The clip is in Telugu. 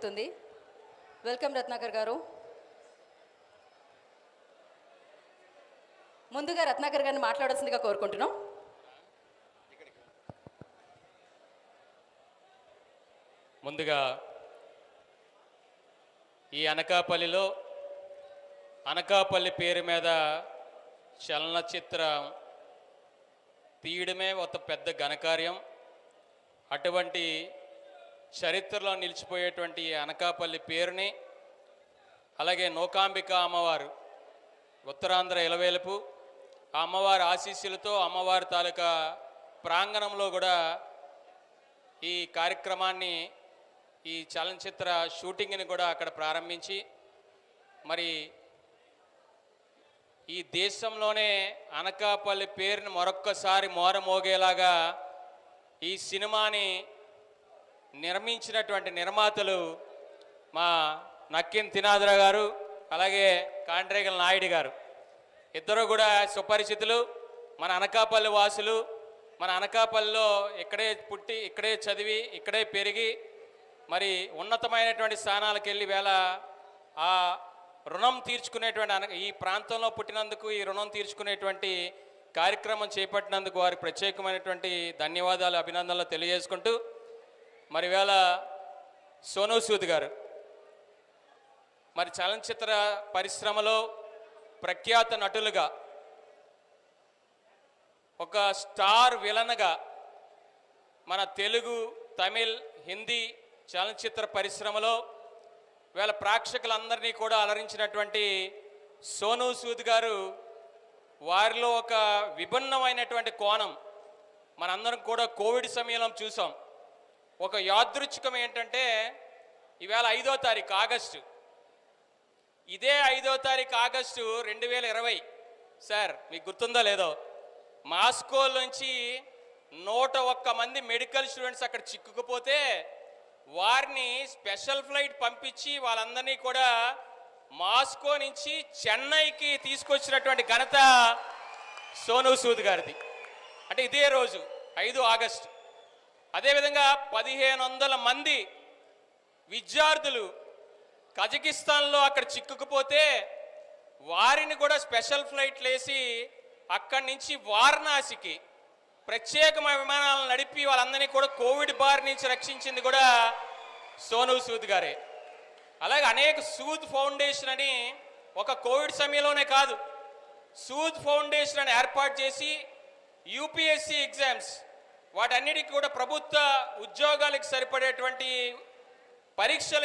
జరుగుతుంది. వెల్కమ్ రత్నాకర్ గారు. ముందుగా రత్నాకర్ గారిని మాట్లాడాల్సిందిగా కోరుకుంటున్నాం. ముందుగా ఈ అనకాపల్లిలో అనకాపల్లి పేరు మీద చలనచిత్రం తీయడమే ఒక పెద్ద ఘనకార్యం. అటువంటి చరిత్రలో నిలిచిపోయేటువంటి అనకాపల్లి పేరుని, అలాగే నూకాంబిక అమ్మవారు ఉత్తరాంధ్ర ఇలవేలుపు ఆ అమ్మవారి ఆశీస్సులతో అమ్మవారి తాలూకా ప్రాంగణంలో కూడా ఈ కార్యక్రమాన్ని, ఈ చలనచిత్ర షూటింగ్ని కూడా అక్కడ ప్రారంభించి, మరి ఈ దేశంలోనే అనకాపల్లి పేరుని మరొక్కసారి మోరమోగేలాగా ఈ సినిమాని నిర్మించినటువంటి నిర్మాతలు మా నక్కిన్ తినాదురా గారు, అలాగే కాండ్రేగల నాయుడు గారు. ఇద్దరు కూడా సుపరిచితులు, మన అనకాపల్లి వాసులు. మన అనకాపల్లిలో ఇక్కడే పుట్టి, ఇక్కడే చదివి, ఇక్కడే పెరిగి, మరి ఉన్నతమైనటువంటి స్థానాలకు వెళ్ళి వేళ ఆ రుణం తీర్చుకునేటువంటి, ఈ ప్రాంతంలో పుట్టినందుకు ఈ రుణం తీర్చుకునేటువంటి కార్యక్రమం చేపట్టినందుకు వారికి ప్రత్యేకమైనటువంటి ధన్యవాదాలు, అభినందనలు తెలియజేసుకుంటూ, మరి వేళ సోనూ సూద్ గారు మరి చలనచిత్ర పరిశ్రమలో ప్రఖ్యాత నటులుగా, ఒక స్టార్ విలన్గా మన తెలుగు, తమిళ్, హిందీ చలనచిత్ర పరిశ్రమలో వీళ్ళ ప్రేక్షకులందరినీ కూడా అలరించినటువంటి సోనూ సూద్ గారు, వారిలో ఒక విభిన్నమైనటువంటి కోణం మనందరం కూడా కోవిడ్ సమయంలో చూసాం. ఒక యాదృచ్ఛికం ఏంటంటే, ఈవేళ 5వ తారీఖు ఆగస్టు, ఇదే 5వ తారీఖు ఆగస్టు 2020 సార్, మీకు గుర్తుందో లేదో, మాస్కో నుంచి 101 మంది మెడికల్ స్టూడెంట్స్ అక్కడ చిక్కుకుపోతే వారిని స్పెషల్ ఫ్లైట్ పంపించి వాళ్ళందరినీ కూడా మాస్కో నుంచి చెన్నైకి తీసుకొచ్చినటువంటి ఘనత సోనూ సూద్ గారిది. అంటే ఇదే రోజు 5 ఆగస్టు. అదేవిధంగా 1500 మంది విద్యార్థులు కజకిస్తాన్లో అక్కడ చిక్కుకుపోతే వారిని కూడా స్పెషల్ ఫ్లైట్లు వేసి అక్కడి నుంచి వారణాసికి ప్రత్యేకమైన విమానాలను నడిపి వాళ్ళందరినీ కూడా కోవిడ్ బారి నుంచి రక్షించింది కూడా సోనూ సూద్ గారే. అలాగే అనేక సూద్ ఫౌండేషన్ అని ఒక కోవిడ్ సమయంలోనే కాదు, సూద్ ఫౌండేషన్ అని ఏర్పాటు చేసి యూపీఎస్సీ ఎగ్జామ్స్ వాటన్నిటికీ కూడా ప్రభుత్వ ఉద్యోగాలకు సరిపడేటువంటి పరీక్షలు